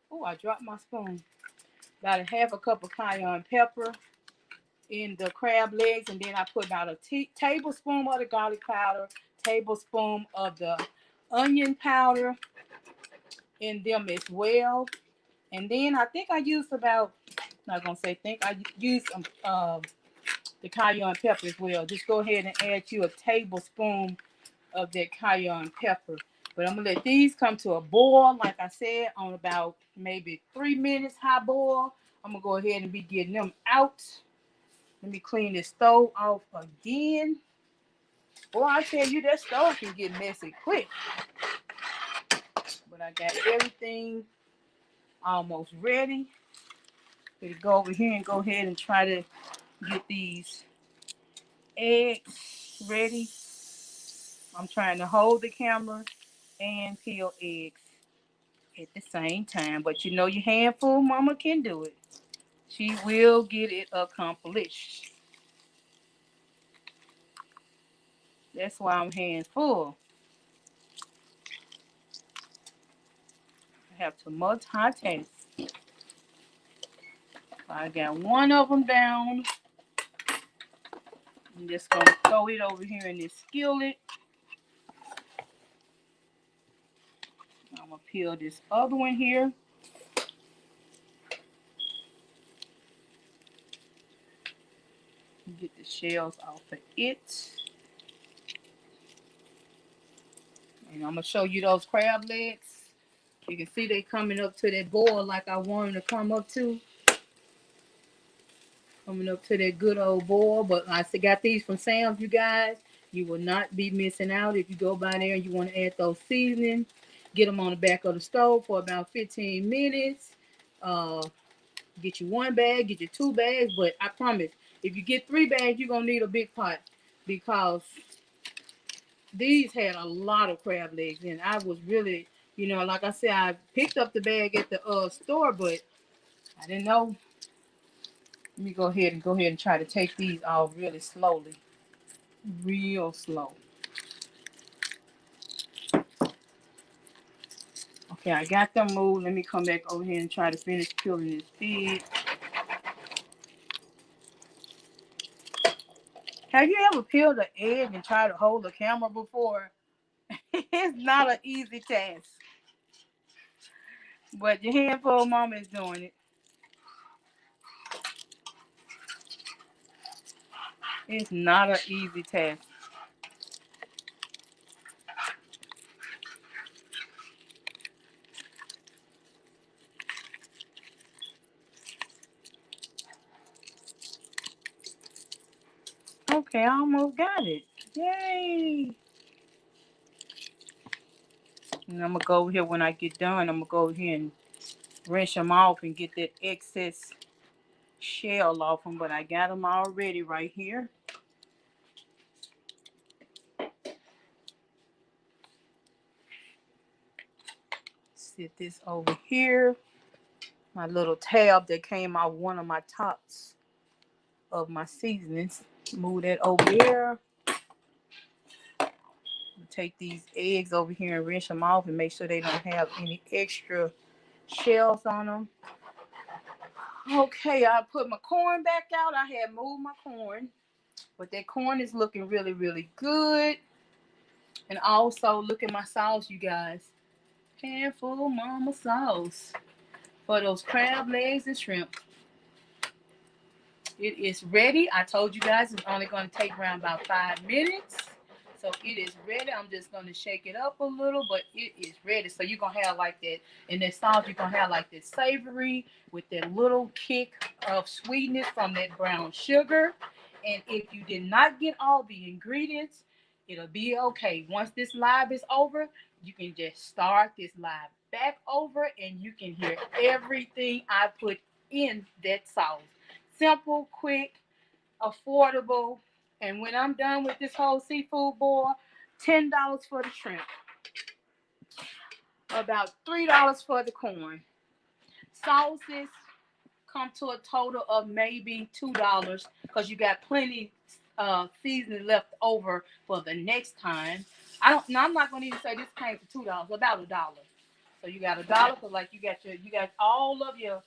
Speaker 1: Oh, I dropped my spoon. About a half a cup of cayenne pepper in the crab legs. And then I put about a tablespoon of the garlic powder, tablespoon of the onion powder in them as well. And then I think I used about, I'm not going to say think, I used the cayenne pepper as well. Just go ahead and add you a tablespoon of that cayenne pepper. But I'm going to let these come to a boil, like I said, on about maybe 3 minutes high boil. I'm gonna go ahead and be getting them out. Let me clean this stove off again. Boy, I tell you, that stove can get messy quick. But I got everything almost ready. Gonna go over here and go ahead and try to get these eggs ready. I'm trying to hold the camera and peel eggs at the same time. But you know your handful mama can do it. She will get it accomplished. That's why I'm hands full. I have to multitask. I got one of them down. I'm just going to throw it over here in this skillet. I'm going to peel this other one here. Get the shells off of it. And I'm going to show you those crab legs. You can see they coming up to that boil like I want them to come up to. Coming up to that good old boil. But I got these from Sam's, you guys. You will not be missing out if you go by there and you want to add those seasonings. Get them on the back of the stove for about 15 minutes. Get you one bag, get you 2 bags. But I promise, if you get 3 bags, you're going to need a big pot. Because these had a lot of crab legs. And I was really, you know, like I said, I picked up the bag at the store, but I didn't know. Let me go ahead and try to take these off really slowly. Real slow. Okay, I got them moved. Let me come back over here and try to finish peeling this pig. Have you ever peeled an egg and tried to hold the camera before? It's not an easy task. But your handful mama is doing it. It's not an easy task. Okay, I almost got it. Yay! And I'm going to go over here when I get done. I'm going to go over here and rinse them off and get that excess shell off them. But I got them already right here. Sit this over here. My little tab that came out one of my tops of my seasonings. Move that over there. Take these eggs over here and rinse them off and make sure they don't have any extra shells on them. Okay, I put my corn back out. I had moved my corn, but that corn is looking really, really good. And also, look at my sauce, you guys. Handful mama sauce for those crab legs and shrimp. It is ready. I told you guys it's only going to take around about 5 minutes. So it is ready. I'm just going to shake it up a little, but it is ready. So you're going to have like that, in that sauce, you're going to have like that savory with that little kick of sweetness from that brown sugar. And if you did not get all the ingredients, it'll be okay. Once this live is over, you can just start this live back over and you can hear everything I put in that sauce. Simple, quick, affordable. And when I'm done with this whole seafood boil, $10 for the shrimp. About $3 for the corn. Sauces come to a total of maybe $2 because you got plenty seasoning left over for the next time. I'm not gonna even say this came for $2, about $1. So you got $1 because like you got all of your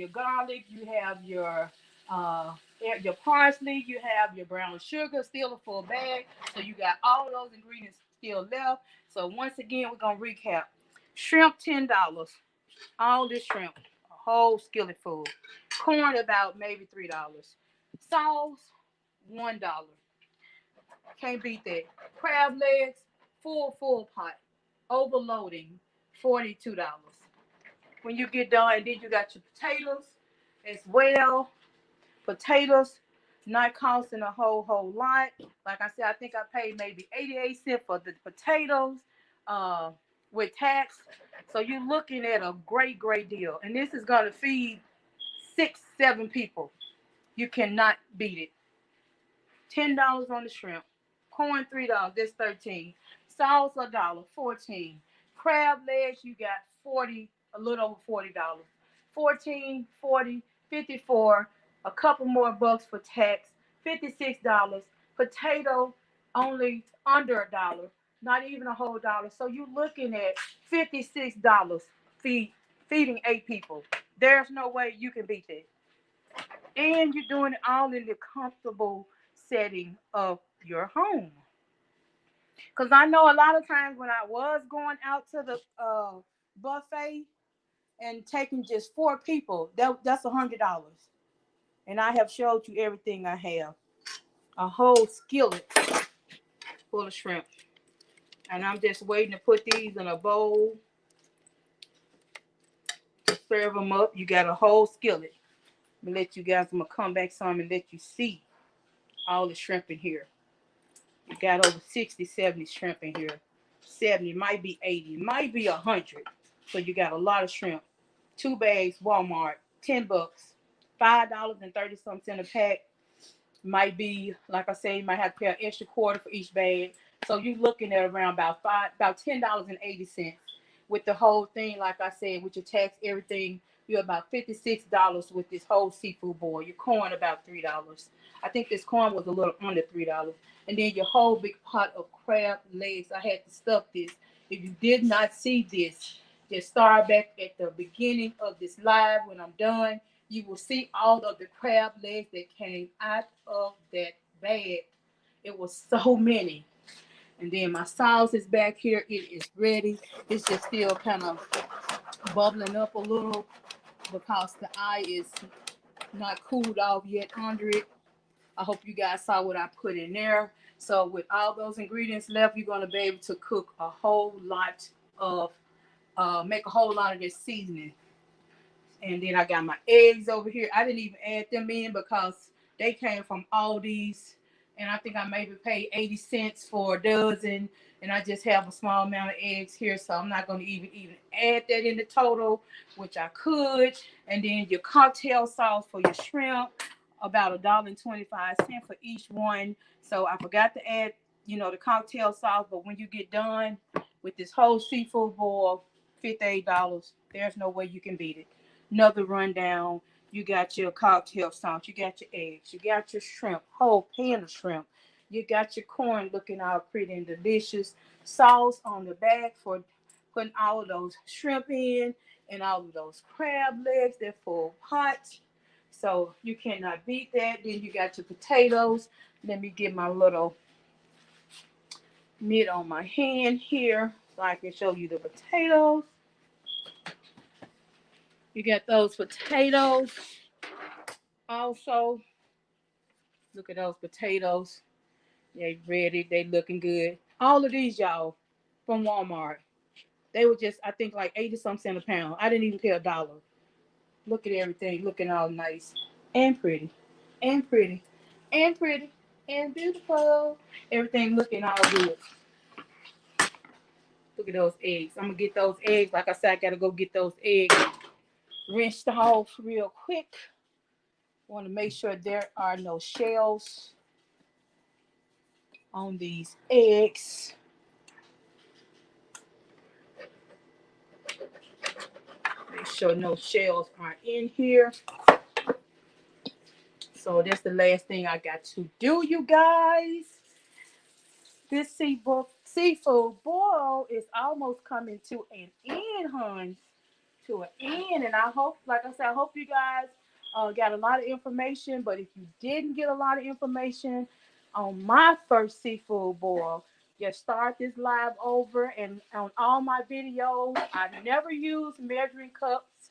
Speaker 1: garlic, you have your parsley, you have your brown sugar, still a full bag. So you got all those ingredients still left. So once again, we're gonna recap. Shrimp $10, all this shrimp, a whole skillet full. Corn about maybe $3. Sauce $1. Can't beat that. Crab legs, full pot. Overloading, $42. When you get done, and then you got your potatoes. as well. Potatoes not costing a whole lot. Like I said, I think I paid maybe 88 cents for the potatoes uh, with tax. So you're looking at a great deal. And this is going to feed 6, 7 people. You cannot beat it. $10 on the shrimp. Corn $3, that's 13. Sauce $1, 14. Crab legs, you got 40, a little over $40. 14, 40, 54. A couple more bucks for tax. $56. Potato only under $1, not even a whole dollar. So you're looking at $56 feeding 8 people. There's no way you can beat that. And you're doing it all in the comfortable setting of your home. Because I know a lot of times when I was going out to the buffet and taking just 4 people, that's $100. And I have showed you everything I have. A whole skillet full of shrimp. And I'm just waiting to put these in a bowl to serve them up. You got a whole skillet. I'm let you guys, I'm going to come back some and let you see all the shrimp in here. You got over 60, 70 shrimp in here. 70, might be 80, might be 100. So you got a lot of shrimp. 2 bags, Walmart, $10, $5.30 a pack. Might be, like I say, you might have to pay an extra quarter for each bag. So you're looking at around about $10.80 with the whole thing. Like I said, with your tax, everything, you're about $56 with this whole seafood boil. Your corn about $3. I think this corn was a little under $3. And then your whole big pot of crab legs. I had to stuff this. If you did not see this, just start back at the beginning of this live when I'm done. You will see all of the crab legs that came out of that bag. It was so many. And then my sauce is back here. It is ready. It's just still kind of bubbling up a little because the eye is not cooled off yet under it. I hope you guys saw what I put in there. So with all those ingredients left, you're going to be able to cook a whole lot of, make a whole lot of this seasoning. And then I got my eggs over here. I didn't even add them in because they came from Aldi's. And I think I maybe paid 80 cents for a dozen. And I just have a small amount of eggs here. So I'm not going to even add that in the total, which I could. And then your cocktail sauce for your shrimp, about $1.25 for each one. So I forgot to add, the cocktail sauce. But when you get done with this whole seafood boil, $58. There's no way you can beat it. Another rundown. You got your cocktail sauce. You got your eggs. You got your shrimp, whole pan of shrimp. You got your corn looking all pretty and delicious. Sauce on the back for putting all of those shrimp in and all of those crab legs. They're full pot. So you cannot beat that. Then you got your potatoes. Let me get my little mitt on my hand here so I can show you the potatoes. You got those potatoes. Also, look at those potatoes. They ready. They looking good. All of these, y'all, from Walmart. They were just, I think, like 80 some cents a pound. I didn't even pay $1. Look at everything looking all nice and pretty and pretty and pretty and beautiful. Everything looking all good. Look at those eggs. I'm going to get those eggs. Like I said, I got to go get those eggs rinsed off real quick. Want to make sure there are no shells on these eggs. Make sure no shells are in here. So that's the last thing I got to do, you guys. This seafood boil is almost coming to an end, hon. To an end. And I hope, like I said, I hope you guys got a lot of information. But if you didn't get a lot of information on my first seafood boil, just start this live over. And on all my videos, I never use measuring cups.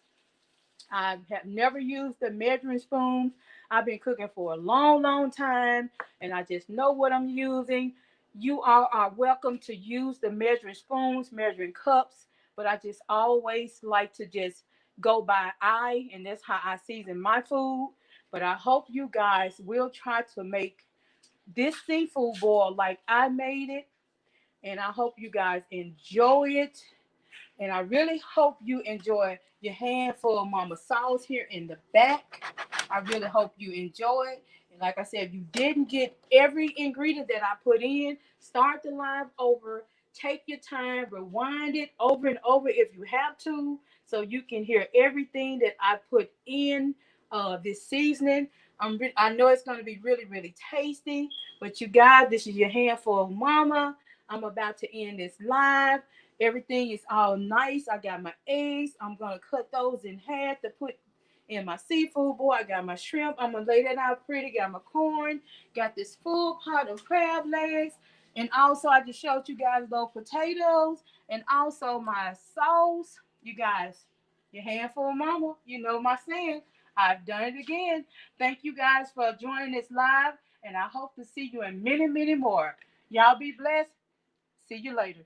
Speaker 1: I have never used the measuring spoons. I've been cooking for a long time, and I just know what I'm using. You all are welcome to use the measuring spoons, measuring cups, but I just always like to just go by eye, and that's how I season my food. But I hope you guys will try to make this seafood boil like I made it, and I hope you guys enjoy it. And I really hope you enjoy your handful of mama sauce here in the back. I really hope you enjoy it. And like I said, if you didn't get every ingredient that I put in, start the live over. Take your time, rewind it over and over if you have to, so you can hear everything that I put in this seasoning. I know it's going to be really, really tasty. But you guys, this is your handful of mama. I'm about to end this live. Everything is all nice. I got my eggs. I'm gonna cut those in half to put in my seafood bowl. I got my shrimp. I'm gonna lay that out pretty. Got my corn. Got this full pot of crab legs. And also I just showed you guys those potatoes and also my sauce. You guys, your handful of mama. You know my saying. I've done it again. Thank you guys for joining this live, and I hope to see you in many, many more. Y'all be blessed. See you later.